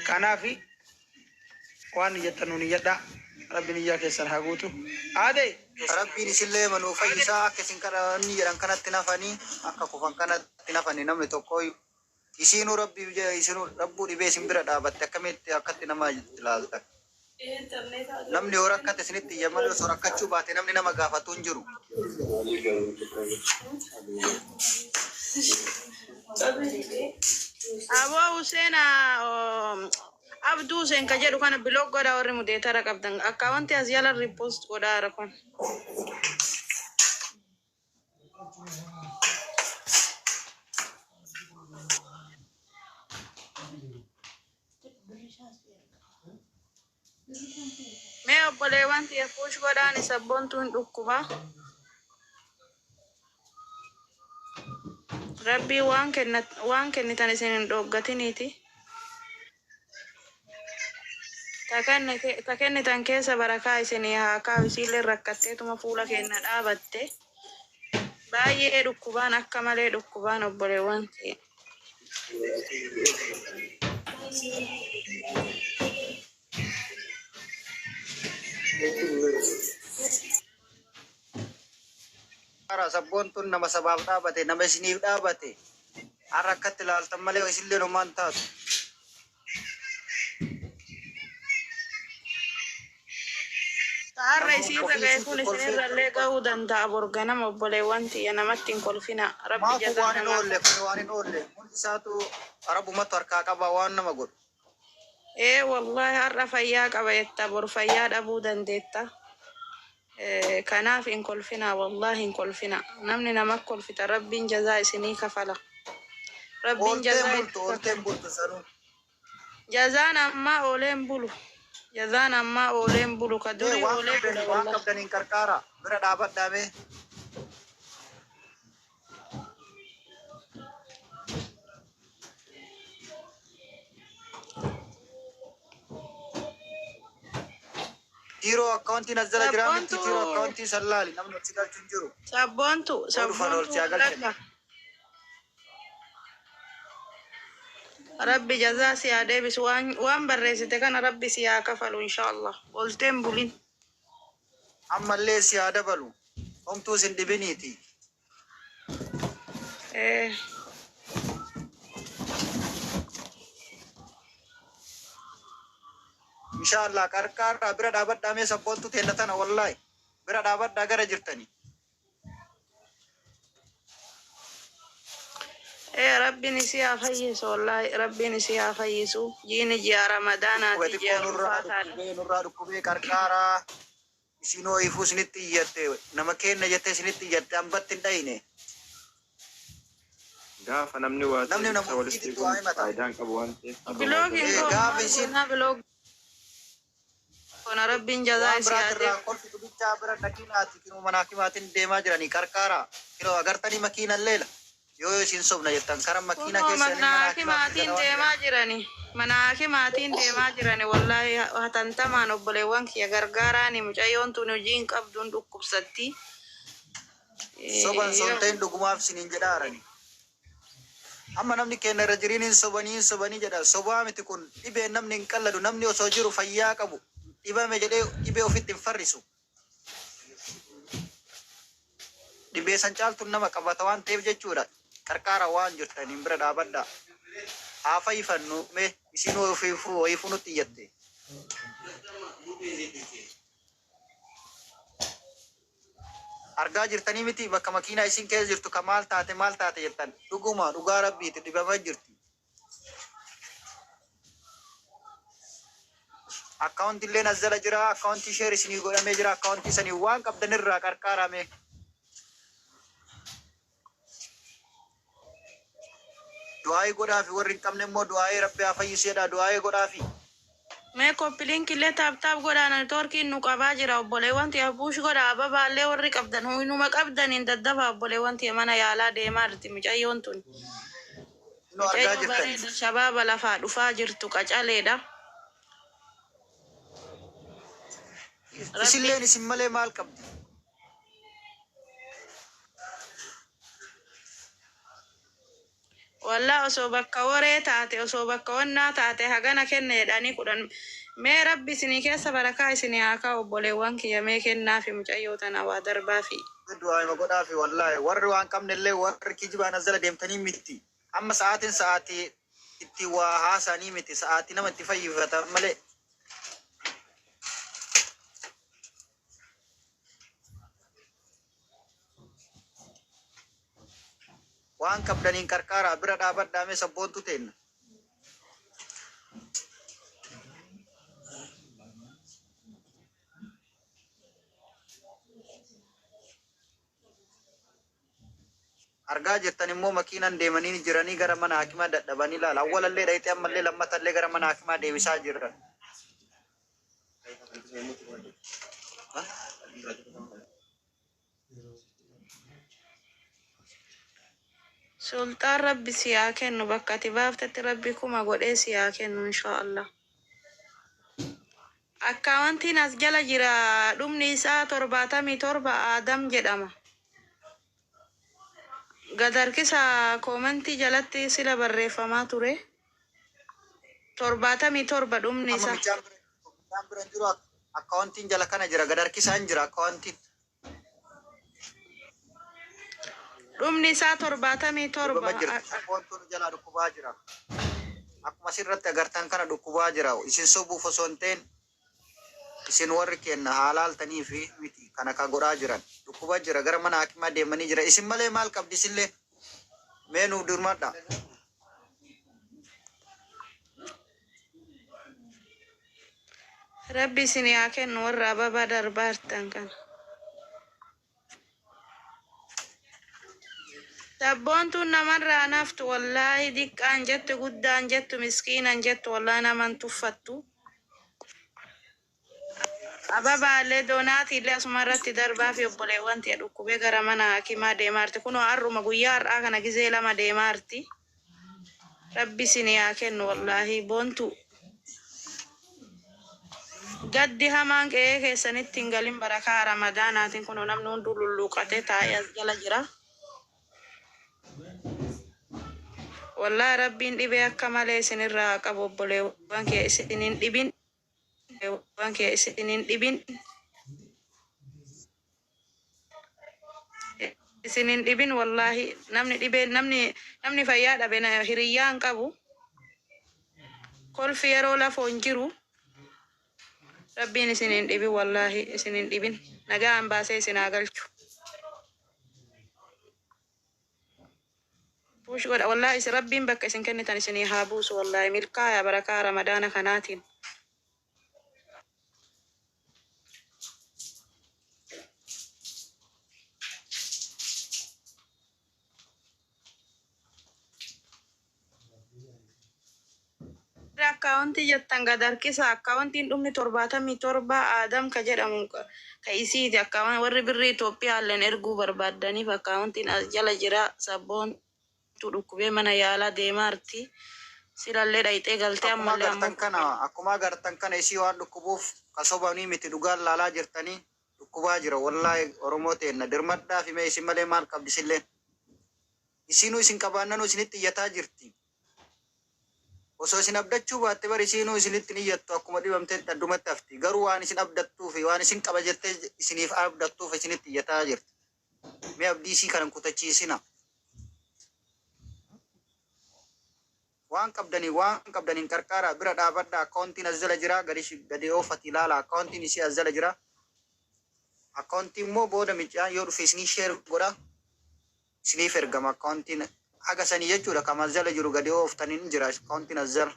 كنافي وان يتنون يدا ربي نياك يسرحقوتو عادي ربي نسلي منو فايسا كسين كراني يران كانت تنافاني أكا كفان كانت تنافاني نمي توكوي يسينو ربي بجا يسينو ربو دي بيسين برا دابت كميت أكت نما جلالتك namni ora akkata isinitti yammal osoo rakkachuu baate namni nama gaafatu hin jiru. Abu Hussein Abdu Hussein ka jedhu kana blog godha warri mudeetara qabdan akkaawunti as yala repost godha rakon. Mee obboleewwan tiya puush godhaan isa bontu hin dhukkuba. Rabbi waan kennitan isin hin dhoggatiniiti. Ta kennitan keessa barakaa isinii haa kaa'u isiillee rakkatteetuma fuula keenya dhaabatte. Baay'ee dhukkubaan akka malee dhukkubaan obboleewwan tiya. Sabboon nama sabaaf dhaabate nama isiniif dhaabate har'a akkatti ilaaltan malee isillee homaan taatu. Har'a isiirra ga'e kun isinirrallee ga'uu danda'a borganama obboleewwan tiyya namatti hin kolfina. Rabbi jazaa waan hin oolle kun waan hin oolle hundi isaatu arabumatu harkaa qaba waan nama godhu. Wallahi har'a fayyaa qaba jetta bor fayyaa dhabuu dandeetta. Kanaaf hin kolfina wallahi hin kolfina. Namni nama kolfita rabbiin jazaa isinii kafala. Rabbiin jazaa jazaan amma ooleen bulu. Jazaan amma ooleen bulu ka durii oolee bulu. Waan qabdaniin qarqaara bira dhaabadhaame. Tiro accounti nazzala jirami tiro accounti sallali namni si galchuun jiru. Sabboontu Rabbi jazaa si haa deebisu waan barreessite kana Rabbi si haa kafalu inshallah. Olteen bulin. Ammallee si haa dabalu. Homtuu sin dhibiniiti. Inshallah qarqara bira dhaabadhaamee sabboontu teellatana wallahi bira dhaabadhaa gara jirtani. Rabbi nisi haa fayyisu wallahi Rabbi nisi haa fayyisu jiini ji'a ramadaanaati ji'a ulfaataadha. Nurraa dhukkubee qarqara isinoo ifuu isinitti iyyatte nama kenna jettee isinitti iyyatte hambatti hin dhayine. Gaafa namni waa ta'e walitti faayidaan qabu waan ta'eef. Biloogiin gaafa isin Kona Rabbiin jazaa isi yaade. Kolfitu bichaa bira dhaqinaati kinuma manaatimaatiin deemaa jiranii qarqara kiloo agartanii makiinan leela yoo isin sobna jettan karan makiina keessanii manaatimaatiin deemaa jiranii. Manaatimaatiin deemaa jiranii wallahi hatantamaan obboleewwan kiyya gargaaraani mucayyoon tun hojiin qabduun dhukkubsatti. Soban sonteen dhugumaaf isiniin jedhaarani. Amma namni keenya irra jiriniin sobanii jedha sobaa miti kun dhibee namni hin qalladu namni osoo jiru fayyaa qabu. Dhibame jedhee dhibee ofitti hin farrisu. Dhibee san caaltu nama qabata waan ta'eef jechuudha. Qarqara waan jirtaniin bira dhaabadhaa. Haa fayyifannu mee isin ofiifuu nutti iyyatte. Argaa jirtanii miti bakka makiinaa isin keessa jirtu ka maal taate jettan dhuguma dhugaa rabbiiti dhibamaa jirti. Akkaawunti illee nazzala jira akkaawunti sheer isinii godhamee jira akkaawunti sanii waan qabdanirraa qarqaarame. Du'aayii godhaafi warri hin qabne immoo du'aayii rabbi haa fayyiseedha du'aayii godhaafi. Mee koppiliin killee taaptaap godhaan toorkiin nu qabaa jira obboleewwan tiya buush godha ababaallee warri qabdan numa qabdaniin daddafa obboleewwan tiya mana yaalaa deemaa jirti mucayyoon tun. Mucayyoo bareeda shabaaba lafaa dhufaa jirtu qacaleedha. Isilleen isin malee maal qabdi? والله أصوبك وري تاتي أصوبك ونا تاتي هجنا كنا داني كودن ما ربي سني كيس بركة سني عكا وبولي وانك يا مي كنا في مجايوتنا ودربا في دعاء ما قد في والله ور وان كم نلله ور كيجي نزل ديم تاني متي أما ساعتي itti waa haasanii miti sa'aatii namatti fayyifatan malee. Waan qabdaniin qarqaaraa bira dhaabadhaame sabboontu teenna. Argaa jirtan immoo makiinaan deemanii jiranii gara mana hakimaa dadhabanii ilaala. Awwalallee dhayitee ammallee lammatallee gara mana hakimaa deebisaa jiran. Sultaan Rabbi siyaa kennu bakka ati baaftatti Rabbi kuma godhee siyaa kennu inshaallah. Akkaawwantiin as jala jira dhumni isaa 77 Aadam jedhama. Gadarkisa koomentii jalatti sila barreeffamaa ture. 77 dhumni isaa. Akkaawwantiin jala kana jira gadarkisaan jira akkaawwantiin. Dhumni isaa 77. Wantoota jala dhukkubaa jira. Akkuma asirratti agartan kana dhukkubaa jira. Isin sobuuf osoo hin ta'in isin warri kenna haalaaltanii fi miti kana ka godhaa jiran. Dhukkubaa jira gara mana hakimaa deemanii jira. Isin malee maal qabdi isillee mee nuuf dirmadha. Rabbi isin yaa kennu warra ababaa darbaartan kana. Sabboontuun namarraa naftu wallaahi diqqaan jettu guddaan jettu miskiinan jettu wallaahi naman tuffattu. Ababaallee doonaatiillee asuma irratti darbaa fi obboleewwan ta'e dhukkubee gara mana hakimaa deemaarti. Kunoo har'uma guyyaa har'aa kana gizee 2 deemaarti. Rabbi isin yaa kennu wallaahi boontu. Gaddi hamaan qe'ee keessanitti hin galin barakaa ramadaanaatiin kunoo namni hunduu lulluuqatee taa'ee as jala jira. Wallahi Rabbiin dhibee akka malee isinirraa qabu obboleewwan kee isinin dhibin. Waan kee isinin dhibin. Isinin dhibin wallahi namni dhibee namni fayyaa dhabe hiriyyaan qabu. Kolfi yeroo lafoon jiru. Rabbiin isinin dhibin wallahi isinin dhibin. Nagaan baasee isinaa galchu. Push godha wallahi isin Rabbiin bakka isin kennitan isinii haa buusu wallahi milkaa'aa barakaa ramadaana kanaatiin. Akkaawwantii jettan gadarkisa akkaawwantiin dhumni 77 Aadam ka jedhamu ka isiiti akkaawwan warri birrii Itoophiyaa illeen erguu barbaaddaniif akkaawwantiin as jala jira sabboontu dhukkubee mana yaalaa deemaarti. Silallee dhayxee galtee ammallee akkuma agartan kana isii waan dhukkubuuf kasobanii miti dhugaan laalaa jirtanii dhukkubaa jira wallahi Oromoo teenna dirmadhaa fi mee isin malee maal qabdi isillee. Isinuu isin qabaannanuu isinitti iyyataa jirti. Osoo isin abdachuu baatte bari isinuu isinitti iyyattu akkuma dhibamteetti addumatti hafti. Garuu waan isin abdattuu fi waan isin qaba jettee isiniif abdattuuf isinitti iyyataa jirti. Mee abdii isii kanan kutachiisina. Waan qabdaniin qarqaaraa bira dhaabadha akkaawuntiin as jala jira gadi oofati ilaala akkaawuntiin isii as jala jira. Akkaawuntiin immoo booda micaa yoo dhufe isinii sheer godha isiniif ergama akkaawuntiin. Haga sanii jechuudha kan as jala jiru gadi ooftaniin jira akkaawuntiin as jala.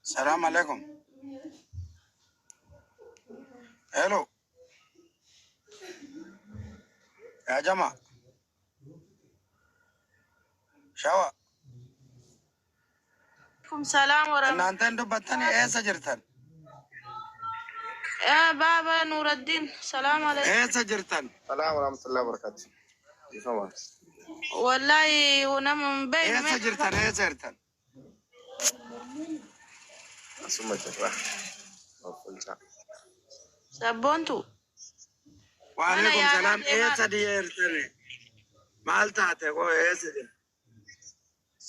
Salam alaikum. Hello. Ya jama. Shawa. Salam warahmatullahi. Nanten dubbatani eessa jirtan? Baba Nuruddin. Salam alaikum. Eessa jirtan? Salaam warahmatullahi wabarakatuh. Wallahi unam bay Eessa jirtan? Asuma jirra. Fulcha. Sabboontu. وعليكم يا السلام. ربي ايه ما- سديرتني مالتاتي ايه سدي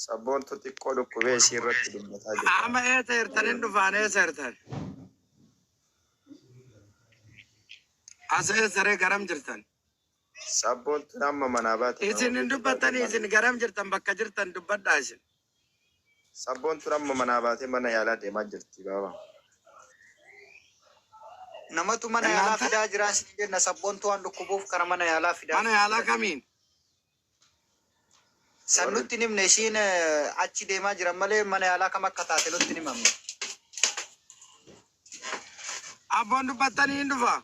Sabboontu xiqqoo dhukkubee ishii irratti dubbataa jirti. اما ايه تيرتني دفان ايه سيرتن ايه سري غرام جرتن Sabboontu amma manaa baate. اسن دبتن اسن غرام جرتن بكا جرتن دبت داشن Sabboontu amma manaa baatee mana yaalaa deemaa jirti baaba. Namatu mana yaalaa fidaa jiran si jenna sabboontu waan dhukkubuuf kara mana yaalaa fidaa. انا يالا كمين Sannutti nimne ishiin achi deemaa jiran malee mana yaalaa kam akka taate nutti nimamne. ابون دبتن دفا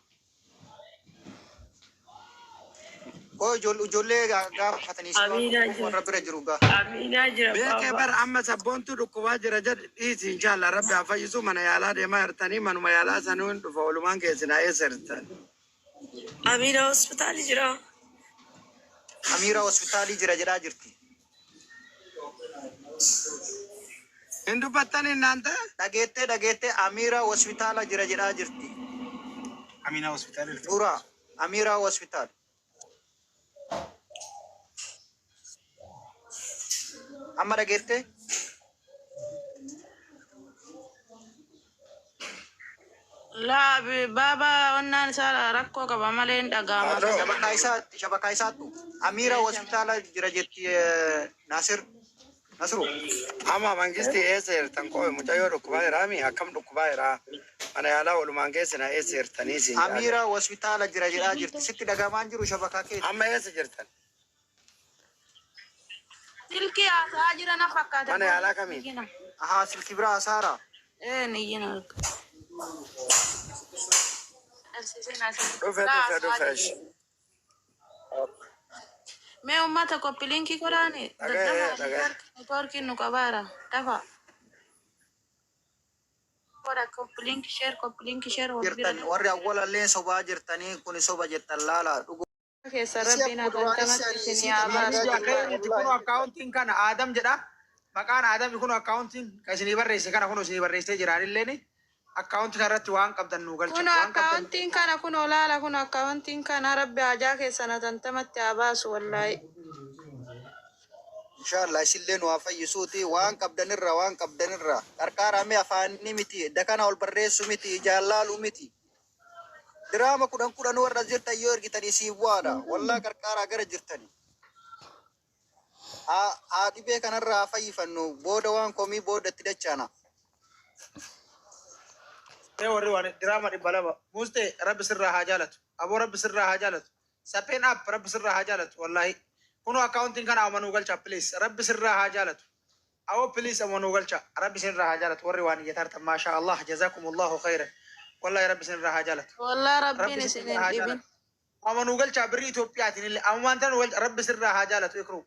Koo ijoollee gaafatanii warra bira jiru gaa. بيك بر اما سبونتو دكوا جرا جد ايسي ان شاء الله ربي افيسو من يالا ديما ارتني من ما يالا سنون دفا ولمان كيسنا ايه سرتن Amina hospitaali jira. Amiira hospitaalii jira jedhaa jirti. ان دبتن نانتا Dhageettee Amiira hospitaala jira jedhaa jirti. Amina hospital. Dura Amiira hospitaal. Amma dhageettee Laa baaba onnaan isaa rakkoo qaba malee hin dhaga'ama. shabakaa isaattu Amiira hospitaala jira jetti Nasir. Nasiru. اما مانجستي ايه سرتن كوي مجايو دكوا رامي حكم دكوا را من يالا ولمان كيسنا ايه سرتن سي Amiira hospitaala jira jedhaa jirti. Sitti dhagamaan jiru shabakaa keeti. اما ايه سجرتن Silkii haasaa jira na fakkaata. Mana yaalaa kamiin? Ahaa silki biraa hasaara. Niyyina. دفش Mee uummata koppiliinkii godhaani. Dhaga'ee. Neetwoorkiin nu qabaara. Dafa. Godha koppiliinkii sheer Jirtan warri awwalallee sobaa jirtanii kun soba jettan laala dhugu. keessa rabbiin atantamatti isin yaabaa. Kun akkaawuntiin kana Adam jedha. Maqaan Adam kun akkaawuntiin kan isinii barreesse kana kun isinii barreessee jiraanilleen akkaawuntii kanarratti waan qabdan nu galcha. Kun akkaawuntiin kana kun olaala kun akkaawuntiin kana rabbi hajaa keessan atantamatti haa baasu wallaahi. Inshallah isillee nu haa fayyisuuti waan qabdanirra qarqaaramee afaanii miti dakana ol barreessu miti jaallaalu miti. Diraama kudhan warra jirtan yoo ergitanii siif bu'aadha. Wallaa qarqaaraa gara jirtanii. Haa dhibee kanarraa haa fayyifannu booda waan komii booda itti dachaana. warri waan diraama dhibba lama muste rabbi sirraa haa jaalatu aboo rabbi sirraa haa jaalatu sapheen app rabbi sirraa haa jaalatu wallahi kunu akkaawuntiin kana amanuu galcha please rabbi sirraa haa jaalatu aboo please amanuu galcha rabbi sirraa haa jaalatu warri waan iyyatartan maasha Allah jazakumullahu khairan wallahi rabbi sirraa haa jaalatu Wallaahi rabbiin isin hin dhibin. amanuu galcha birrii Itoophiyaatiin illee amumaan tan rabbi sirraa haa jaalatu ikru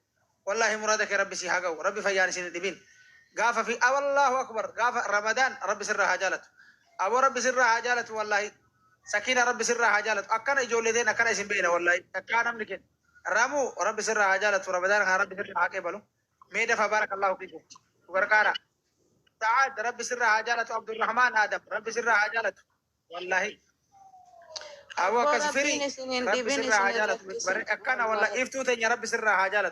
wallahi muraada kee rabbi si haa ga'u rabbi fayyaan isin hin dhibin gaafa fi Allahu akbar gaafa Ramadaan rabbi sirraa haa jaalatu أبو رب سرها حاجالة والله سكينة رب سرها حاجالة أكنا يجولدين أكنا اسم بينا والله أكنا ملكين رامو رب سرها حاجالة ورمضان رب سرها حاجبلو ميدا فبارك الله فيكم وبركاته سعاد رب سرها حاجالة عبد الرحمن آدم رب سرها حاجالة والله أبو كسفري رب سرها حاجالة أكنا والله إفتوتين يا رب سرها حاجالة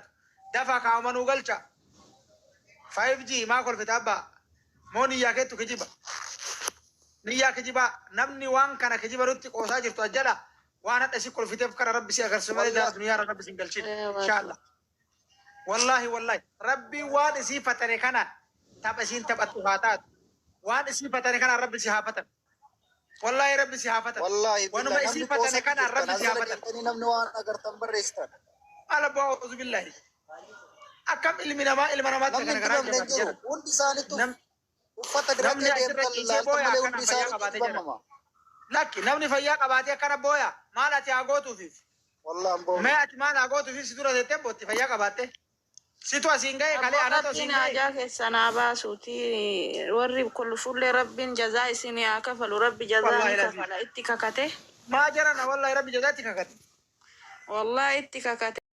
دفع كامنو قلشا 5G ما كل فتابة موني يا كتو كجيبا niyyaa kijibaa namni waan kana kijibarutti qoosaa jirtu ajjala waan hadha si kolfiteef kana rabbi si agarsiisu malee jala duniyaa rabbi si hin galchin inshallah wallahi rabbi waan isii fatane kana tapha isiin taphattu haa taatu waan isii fatane kana rabbi si haa fatan wallahi rabbi si haa fatan wanuma isii fatane kana rabbi si haa fatan namni waan agartan barreessitan. ala bu'aa billahi akkam ilma namaatti kana garaa jira Hundi isaaniitu uffata namni giraachaa asirra deemtan ciisee booya laalta malee akkana hundi fayyaa isaaniitu qabaatee jira. bannama. Lakki namni fayyaa qabaatee akkana booya maal ati haa gootuufiif Wallaan booda. mee ati maal haa gootuufiif si dura teettee bootti fayyaa qabaatte situ asiin ga'e kalee anatu asiin Rabbiin ga'e hajaa keessan haa baasuuti. Warri kulfullee rabbiin jazaa isin haa kafalu. Rabbi jazaa Wallahi ni rabbi. kafala. Itti kakate. maa jarana wallahi rabbi jazaatti kakate Wallahi itti kakate.